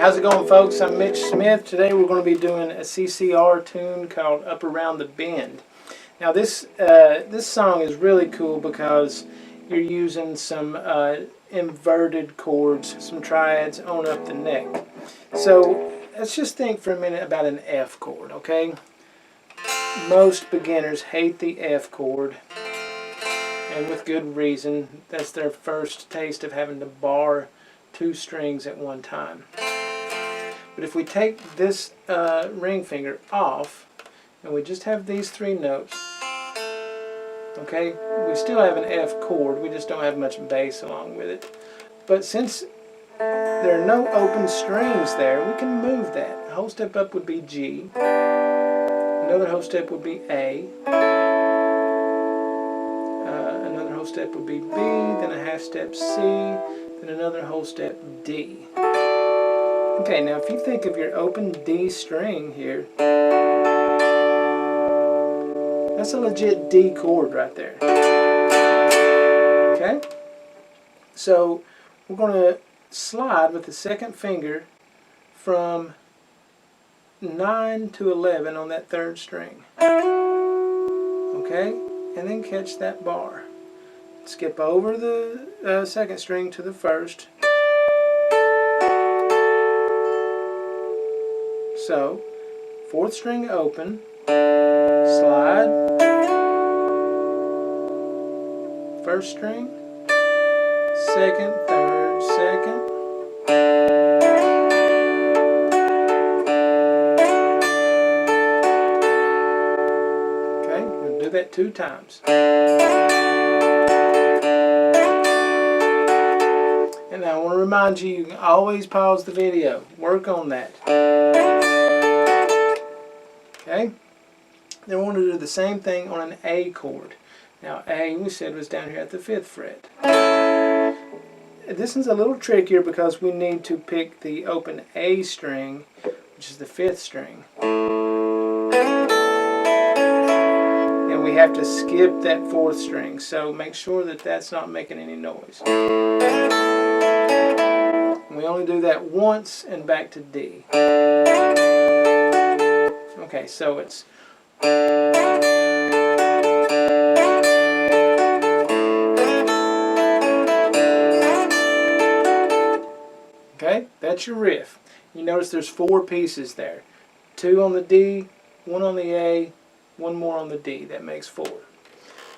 How's it going, folks? I'm Mitch Smith. Today we're going to be doing a CCR tune called Up Around the Bend. Now this song is really cool because you're using some inverted chords, some triads on up the neck. So let's just think for a minute about an F chord, okay? Most beginners hate the F chord, and with good reason. That's their first taste of having to bar two strings at one time. But if we take this ring finger off and we just have these three notes, okay, we still have an F chord, we just don't have much bass along with it. But since there are no open strings there, we can move that. A whole step up would be G, another whole step would be A, another whole step would be B, then a half step C, then another whole step D. Okay, now if you think of your open D string here, that's a legit D chord right there. Okay? So we're going to slide with the second finger from 9 to 11 on that third string. Okay? And then catch that bar. Skip over the second string to the first. So, fourth string open, slide, first string, second, third, second, okay, we'll do that 2 times. And now I want to remind you, you can always pause the video, work on that. Okay, then we want to do the same thing on an A chord. Now A, we said, was down here at the 5th fret. This is a little trickier because we need to pick the open A string, which is the 5th string. And we have to skip that 4th string, so make sure that that's not making any noise. And we only do that once and back to D. Okay, so it's okay, that's your riff. You notice there's 4 pieces there. 2 on the D, 1 on the A, 1 more on the D. That makes 4.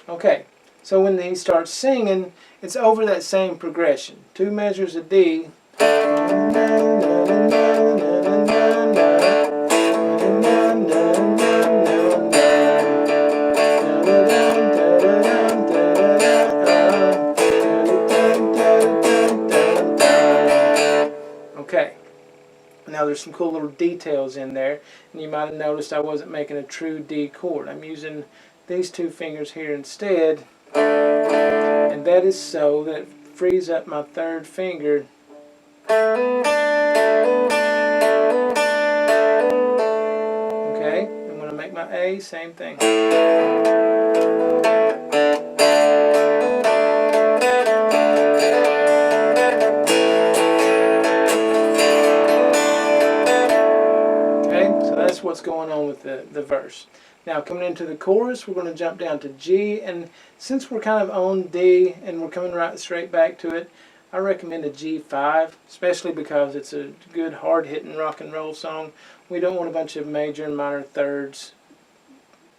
Okay, so when he starts singing, it's over that same progression. 2 measures of D. Okay, now there's some cool little details in there, and you might have noticed I wasn't making a true D chord. I'm using these 2 fingers here instead, and that is so that it frees up my 3rd finger. Okay, and when I make my A, same thing. That's what's going on with the verse. Now coming into the chorus, we're going to jump down to G, and since we're kind of on D and we're coming right straight back to it, I recommend a G5, especially because it's a good hard-hitting rock and roll song. We don't want a bunch of major and minor thirds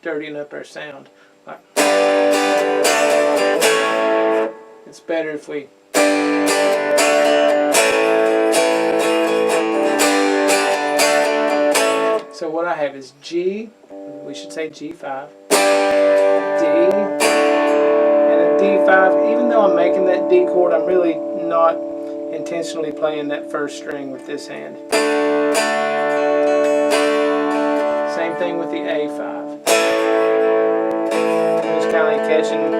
dirtying up our sound. Like, it's better if we So what I have is G, we should say G5, D, and a D5. Even though I'm making that D chord, I'm really not intentionally playing that first string with this hand. Same thing with the A5. Just kind of catching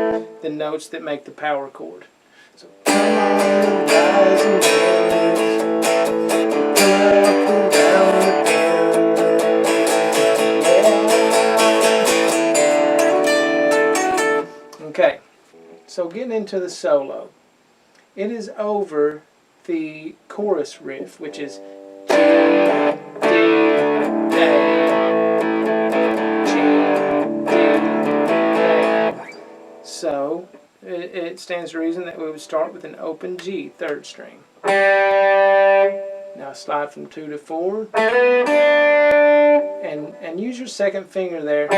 the notes that make the power chord. So, come on, rise and dance, up around the bend. Okay, so getting into the solo, it is over the chorus riff, which is G, So it stands to reason that we would start with an open G, third string. Now slide from 2 to 4, and use your second finger there,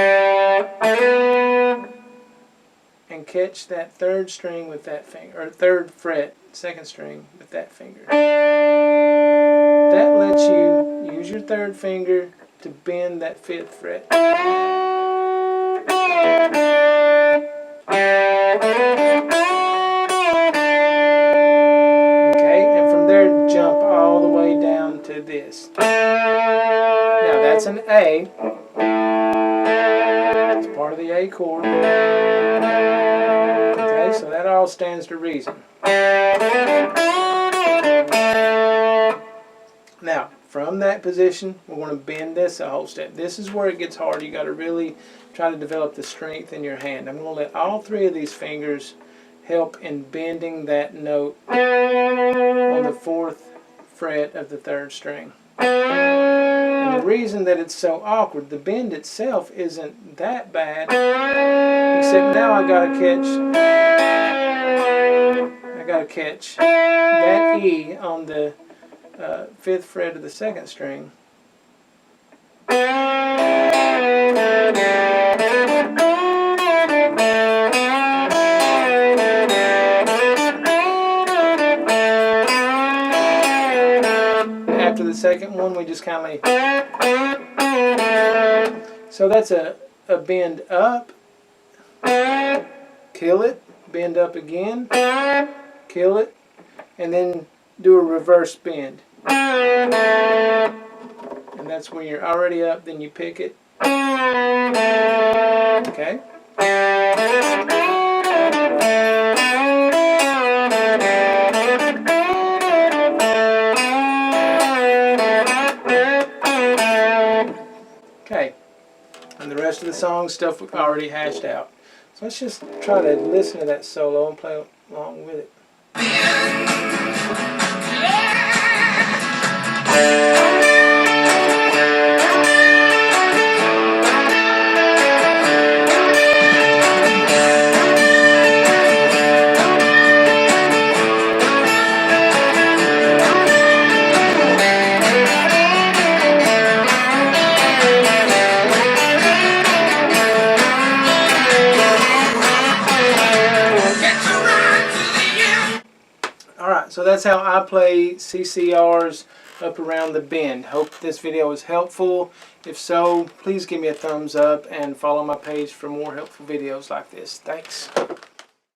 and catch that third string with that finger, or third fret, second string with that finger. That lets you use your third finger to bend that 5th fret. Okay, and from there jump all the way down to this. Now that's an A. It's part of the A chord. Okay, so that all stands to reason. Now, from that position, we're going to bend this a whole step. This is where it gets hard. You got to really try to develop the strength in your hand. I'm going to let all 3 of these fingers help in bending that note on the 4th fret of the 3rd string. And the reason that it's so awkward, the bend itself isn't that bad, except now I got to catch that E on the 5th fret of the 2nd string. After the second one, we just kind of... So that's a bend up, kill it, bend up again, kill it, and then do a reverse bend. And that's when you're already up, then you pick it. Okay? Okay. And the rest of the song stuff we've already hashed out. So let's just try to listen to that solo and play along with it. So that's how I play CCRs up around the bend. Hope this video was helpful. If so, please give me a thumbs up and follow my page for more helpful videos like this. Thanks.